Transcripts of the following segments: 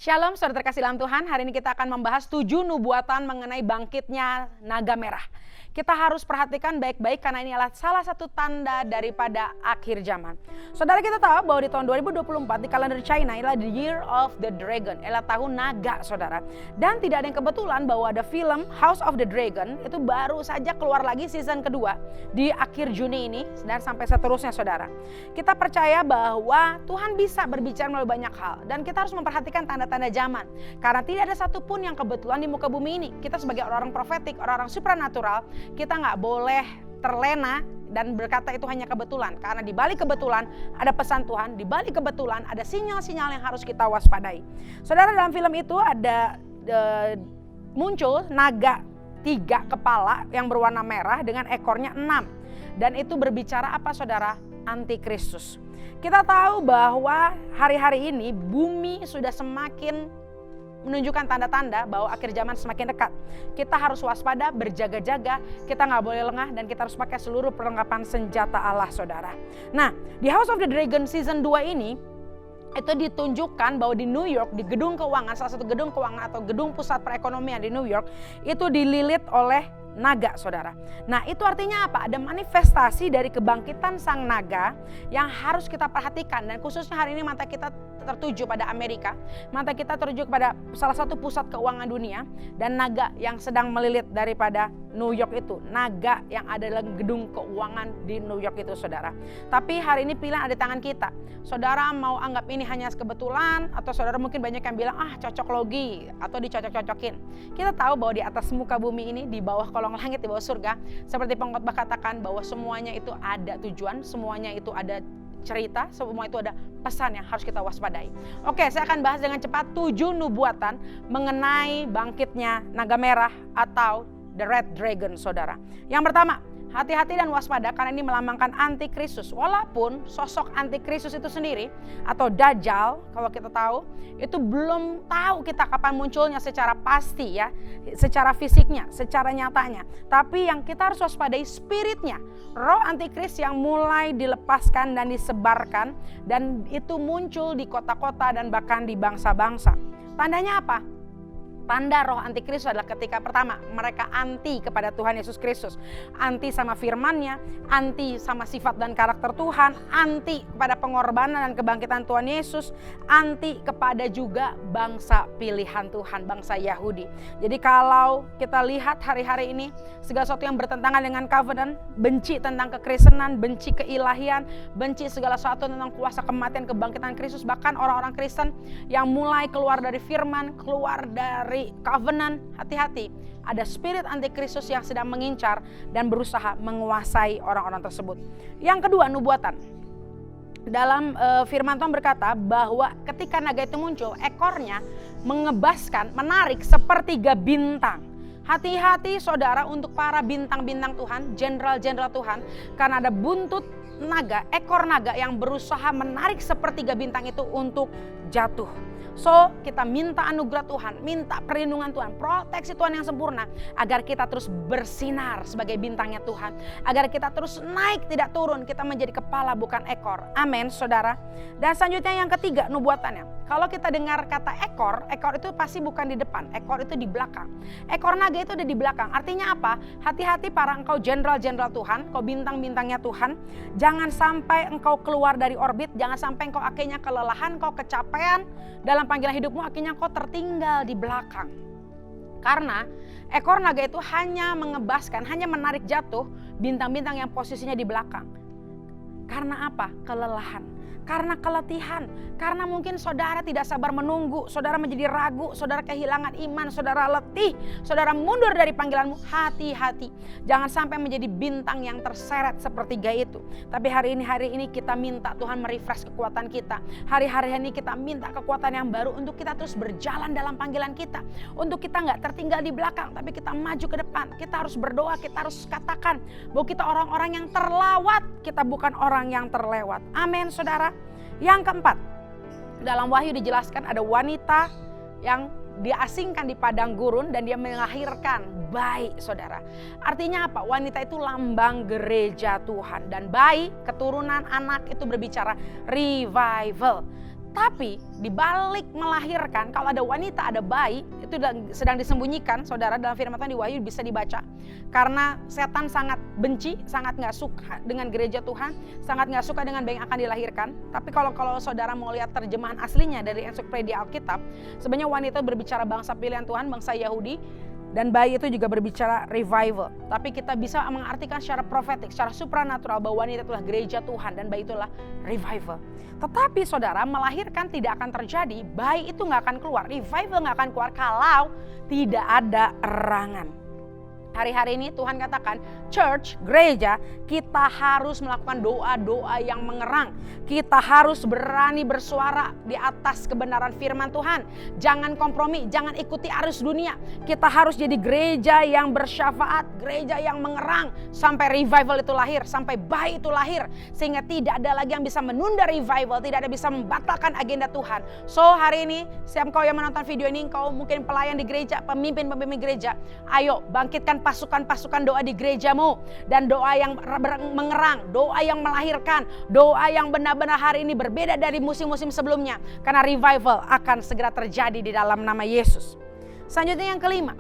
Shalom saudara terkasih dalam Tuhan, hari ini kita akan membahas 7 nubuatan mengenai bangkitnya naga merah. Kita harus perhatikan baik-baik karena ini adalah salah satu tanda daripada akhir zaman. Saudara, kita tahu bahwa di tahun 2024 di kalender China adalah the year of the dragon, adalah tahun naga saudara. Dan tidak ada yang kebetulan bahwa ada film House of the Dragon itu baru saja keluar lagi season kedua di akhir Juni ini dan sampai seterusnya saudara. Kita percaya bahwa Tuhan bisa berbicara melalui banyak hal dan kita harus memperhatikan tanda-tanda zaman. Karena tidak ada satupun yang kebetulan di muka bumi ini. Kita sebagai orang-orang profetik, orang-orang supranatural, kita nggak boleh terlena dan berkata itu hanya kebetulan. Karena di balik kebetulan ada pesan Tuhan, di balik kebetulan ada sinyal-sinyal yang harus kita waspadai. Saudara, dalam film itu ada muncul naga 3 kepala yang berwarna merah dengan ekornya 6. Dan itu berbicara apa saudara? Antikristus. Kita tahu bahwa hari-hari ini bumi sudah semakin menunjukkan tanda-tanda bahwa akhir zaman semakin dekat. Kita harus waspada, berjaga-jaga, kita nggak boleh lengah dan kita harus pakai seluruh perlengkapan senjata Allah saudara. Nah, di House of the Dragon season 2 ini itu ditunjukkan bahwa di New York, di gedung keuangan, salah satu gedung keuangan atau gedung pusat perekonomian di New York itu dililit oleh naga saudara. Nah, itu artinya apa? Ada manifestasi dari kebangkitan sang naga yang harus kita perhatikan. Dan khususnya hari ini mata kita tertuju pada Amerika, mata kita tertuju kepada salah satu pusat keuangan dunia, dan naga yang sedang melilit daripada New York itu, naga yang ada dalam gedung keuangan di New York itu saudara. Tapi hari ini pilihan ada di tangan kita. Saudara mau anggap ini hanya kebetulan, atau saudara mungkin banyak yang bilang cocok logi atau dicocok-cocokin. Kita tahu bahwa di atas muka bumi ini, di bawah kolong langit, di bawah surga, seperti pengkhotbah katakan bahwa semuanya itu ada tujuan, semuanya itu ada cerita, semua itu ada pesan yang harus kita waspadai. Oke, saya akan bahas dengan cepat 7 nubuatan mengenai bangkitnya naga merah atau the red dragon saudara. Yang pertama, hati-hati dan waspada karena ini melambangkan antikristus. Walaupun sosok antikristus itu sendiri atau Dajjal kalau kita tahu itu belum tahu kita kapan munculnya secara pasti ya, secara fisiknya, secara nyatanya. Tapi yang kita harus waspadai spiritnya, roh antikris yang mulai dilepaskan dan disebarkan dan itu muncul di kota-kota dan bahkan di bangsa-bangsa. Tandanya apa? Tanda roh antikristus adalah ketika pertama mereka anti kepada Tuhan Yesus Kristus, anti sama firman-Nya, anti sama sifat dan karakter Tuhan, anti kepada pengorbanan dan kebangkitan Tuhan Yesus, anti kepada juga bangsa pilihan Tuhan, bangsa Yahudi. Jadi kalau kita lihat hari-hari ini segala sesuatu yang bertentangan dengan covenant, benci tentang kekristenan, benci keilahian, benci segala sesuatu tentang kuasa kematian kebangkitan Kristus, bahkan orang-orang Kristen yang mulai keluar dari firman, keluar dari covenant, hati-hati. Ada spirit antikristus yang sedang mengincar dan berusaha menguasai orang-orang tersebut. Yang kedua, nubuatan. Dalam firman Tuhan berkata bahwa ketika naga itu muncul, ekornya mengebaskan, menarik sepertiga bintang. Hati-hati saudara untuk para bintang-bintang Tuhan, jenderal-jenderal Tuhan, karena ada buntut naga, ekor naga yang berusaha menarik sepertiga bintang itu untuk jatuh. So, kita minta anugerah Tuhan, minta perlindungan Tuhan, proteksi Tuhan yang sempurna agar kita terus bersinar sebagai bintangnya Tuhan, agar kita terus naik tidak turun, kita menjadi kepala bukan ekor. Amin saudara. Dan selanjutnya yang ketiga, nubuatannya. Kalau kita dengar kata ekor, ekor itu pasti bukan di depan, ekor itu di belakang. Ekor naga itu ada di belakang. Artinya apa? Hati-hati para engkau jenderal-jenderal Tuhan, kau bintang-bintangnya Tuhan, jangan sampai engkau keluar dari orbit, jangan sampai engkau akhirnya kelelahan, kau kecapean dalam panggilan hidupmu, akhirnya kau tertinggal di belakang. Karena ekor naga itu hanya mengebaskan, hanya menarik jatuh bintang-bintang yang posisinya di belakang. Karena apa? Kelelahan. Karena keletihan, karena mungkin saudara tidak sabar menunggu, saudara menjadi ragu, saudara kehilangan iman, saudara letih, saudara mundur dari panggilanmu. Hati-hati, jangan sampai menjadi bintang yang terseret sepertiga itu. Tapi hari ini kita minta Tuhan merefresh kekuatan kita. Hari-hari ini kita minta kekuatan yang baru untuk kita terus berjalan dalam panggilan kita. Untuk kita nggak tertinggal di belakang, tapi kita maju ke depan. Kita harus berdoa, kita harus katakan bahwa kita orang-orang yang terlawat, kita bukan orang yang terlewat. Amin saudara. Yang keempat, dalam Wahyu dijelaskan ada wanita yang diasingkan di padang gurun dan dia melahirkan bayi saudara. Artinya apa? Wanita itu lambang gereja Tuhan dan bayi, keturunan, anak itu berbicara revival. Tetapi di balik melahirkan, kalau ada wanita, ada bayi, itu sedang disembunyikan, saudara, dalam firman Tuhan di Wahyu bisa dibaca. Karena setan sangat benci, sangat gak suka dengan gereja Tuhan, sangat gak suka dengan bayi yang akan dilahirkan. Tapi kalau saudara mau lihat terjemahan aslinya dari ensiklopedia Alkitab, sebenarnya wanita berbicara bangsa pilihan Tuhan, bangsa Yahudi, dan bayi itu juga berbicara revival. Tapi kita bisa mengartikan secara profetik, secara supranatural bahwa wanita itulah gereja Tuhan dan bayi itulah revival. Tetapi saudara, melahirkan tidak akan terjadi, bayi itu gak akan keluar, revival gak akan keluar kalau tidak ada erangan. Hari-hari ini Tuhan katakan, church, gereja, kita harus melakukan doa-doa yang mengerang. Kita harus berani bersuara di atas kebenaran firman Tuhan. Jangan kompromi, jangan ikuti arus dunia. Kita harus jadi gereja yang bersyafaat, gereja yang mengerang sampai revival itu lahir, sampai bayi itu lahir. Sehingga tidak ada lagi yang bisa menunda revival, tidak ada bisa membatalkan agenda Tuhan. So hari ini, siap kau yang menonton video ini, kau mungkin pelayan di gereja, pemimpin-pemimpin gereja, ayo bangkitkan pasukan-pasukan doa di gerejamu, dan doa yang mengerang, doa yang melahirkan, doa yang benar-benar hari ini berbeda dari musim-musim sebelumnya, karena revival akan segera terjadi di dalam nama Yesus. Selanjutnya yang kelima,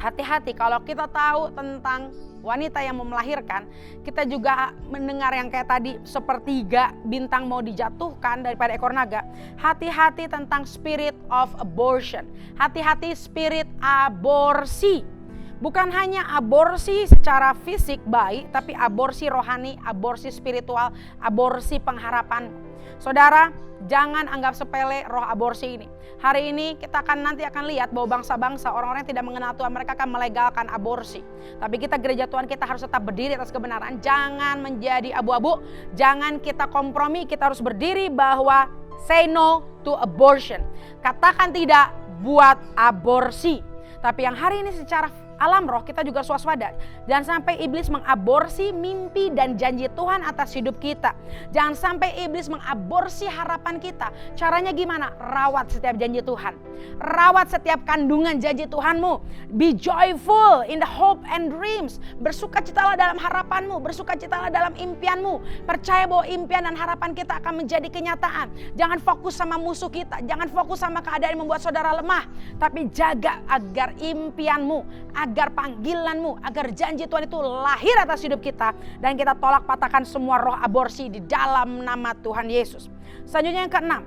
hati-hati kalau kita tahu tentang wanita yang mau melahirkan, kita juga mendengar yang kayak tadi, sepertiga bintang mau dijatuhkan daripada ekor naga. Hati-hati tentang spirit of abortion, hati-hati spirit aborsi. Bukan hanya aborsi secara fisik bayi, tapi aborsi rohani, aborsi spiritual, aborsi pengharapan. Saudara, jangan anggap sepele roh aborsi ini. Hari ini kita nanti akan lihat bahwa bangsa-bangsa, orang-orang yang tidak mengenal Tuhan, mereka akan melegalkan aborsi. Tapi kita gereja Tuhan, kita harus tetap berdiri atas kebenaran. Jangan menjadi abu-abu, jangan kita kompromi, kita harus berdiri bahwa say no to abortion. Katakan tidak buat aborsi. Tapi yang hari ini secara alam roh kita juga waspada. Jangan sampai iblis mengaborsi mimpi dan janji Tuhan atas hidup kita. Jangan sampai iblis mengaborsi harapan kita. Caranya gimana? Rawat setiap janji Tuhan. Rawat setiap kandungan janji Tuhanmu. Be joyful in the hope and dreams. Bersukacitalah dalam harapanmu, bersukacitalah dalam impianmu. Percaya bahwa impian dan harapan kita akan menjadi kenyataan. Jangan fokus sama musuh kita, jangan fokus sama keadaan yang membuat saudara lemah, tapi jaga agar impianmu, agar panggilanmu, agar janji Tuhan itu lahir atas hidup kita, dan kita tolak patahkan semua roh aborsi di dalam nama Tuhan Yesus. Selanjutnya yang keenam,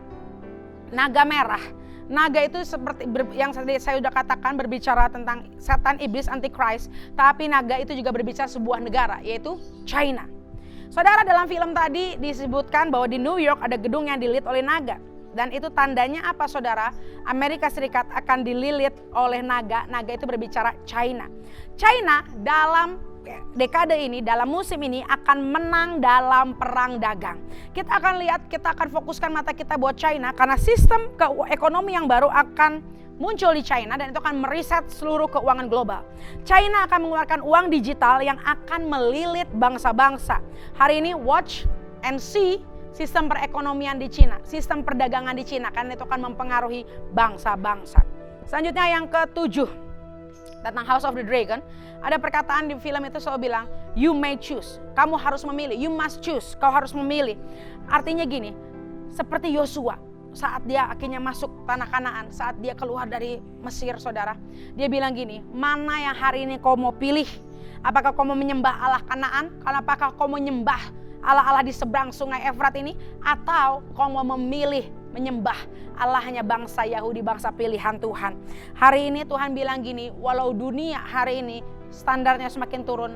naga merah. Naga itu seperti yang saya sudah katakan, berbicara tentang setan, iblis, antichrist. Tapi naga itu juga berbicara sebuah negara, yaitu China. Saudara, dalam film tadi disebutkan bahwa di New York ada gedung yang dililit oleh naga. Dan itu tandanya apa, saudara? Amerika Serikat akan dililit oleh naga. Naga itu berbicara China. China dalam dekade ini, dalam musim ini akan menang dalam perang dagang. Kita akan lihat, kita akan fokuskan mata kita buat China, karena sistem ekonomi yang baru akan muncul di China, dan itu akan mereset seluruh keuangan global. China akan mengeluarkan uang digital yang akan melilit bangsa-bangsa. Hari ini watch and see sistem perekonomian di China, sistem perdagangan di China, karena itu akan mempengaruhi bangsa-bangsa. Selanjutnya yang ketujuh, tentang House of the Dragon. Ada perkataan di film itu selalu bilang, you may choose. Kamu harus memilih, you must choose. Kau harus memilih. Artinya gini, seperti Yosua saat dia akhirnya masuk tanah Kanaan, saat dia keluar dari Mesir, saudara. Dia bilang gini, mana yang hari ini kau mau pilih? Apakah kau mau menyembah Allah Kanaan? Apakah kau mau menyembah Allah-Allah di seberang sungai Efrat ini? Atau kau mau memilih menyembah Allahnya bangsa Yahudi, bangsa pilihan Tuhan? Hari ini Tuhan bilang gini, walau dunia hari ini standarnya semakin turun,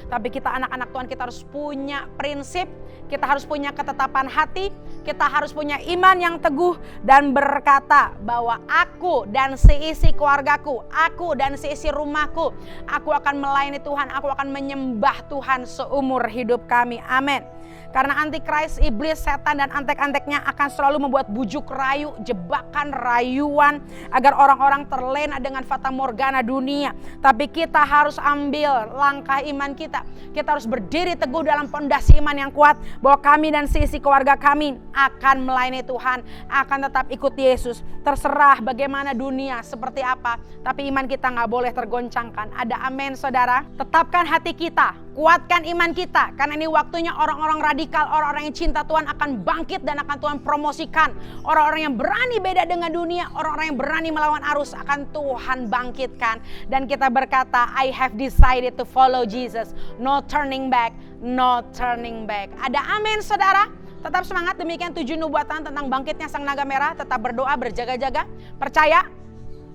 tapi kita anak-anak Tuhan, kita harus punya prinsip, kita harus punya ketetapan hati, kita harus punya iman yang teguh, dan berkata bahwa aku dan seisi keluargaku, aku dan seisi rumahku, aku akan melayani Tuhan, aku akan menyembah Tuhan seumur hidup kami. Amin. Karena antikris, iblis, setan, dan antek-anteknya akan selalu membuat bujuk rayu, jebakan, rayuan, agar orang-orang terlena dengan fata morgana dunia. Tapi kita harus ambil langkah iman kita. Kita harus berdiri teguh dalam pondasi iman yang kuat, bahwa kami dan seisi keluarga kami akan melayani Tuhan, akan tetap ikut Yesus. Terserah bagaimana dunia seperti apa, tapi iman kita gak boleh tergoncangkan. Ada amin, saudara. Tetapkan hati kita Kuatkan iman kita, karena ini waktunya orang-orang radikal, orang-orang yang cinta Tuhan akan bangkit dan akan Tuhan promosikan. Orang-orang yang berani beda dengan dunia, orang-orang yang berani melawan arus akan Tuhan bangkitkan. Dan kita berkata, I have decided to follow Jesus. No turning back, no turning back. Ada amin saudara? Tetap semangat, demikian 7 nubuatan tentang bangkitnya Sang Naga Merah. Tetap berdoa, berjaga-jaga, percaya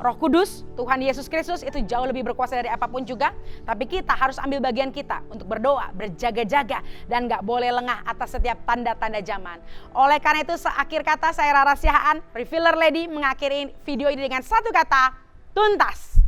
Roh Kudus, Tuhan Yesus Kristus itu jauh lebih berkuasa dari apapun juga. Tapi kita harus ambil bagian kita untuk berdoa, berjaga-jaga, dan gak boleh lengah atas setiap tanda-tanda zaman. Oleh karena itu, seakhir kata saya Rara Siahaan, Refiller Lady, mengakhiri video ini dengan satu kata, tuntas.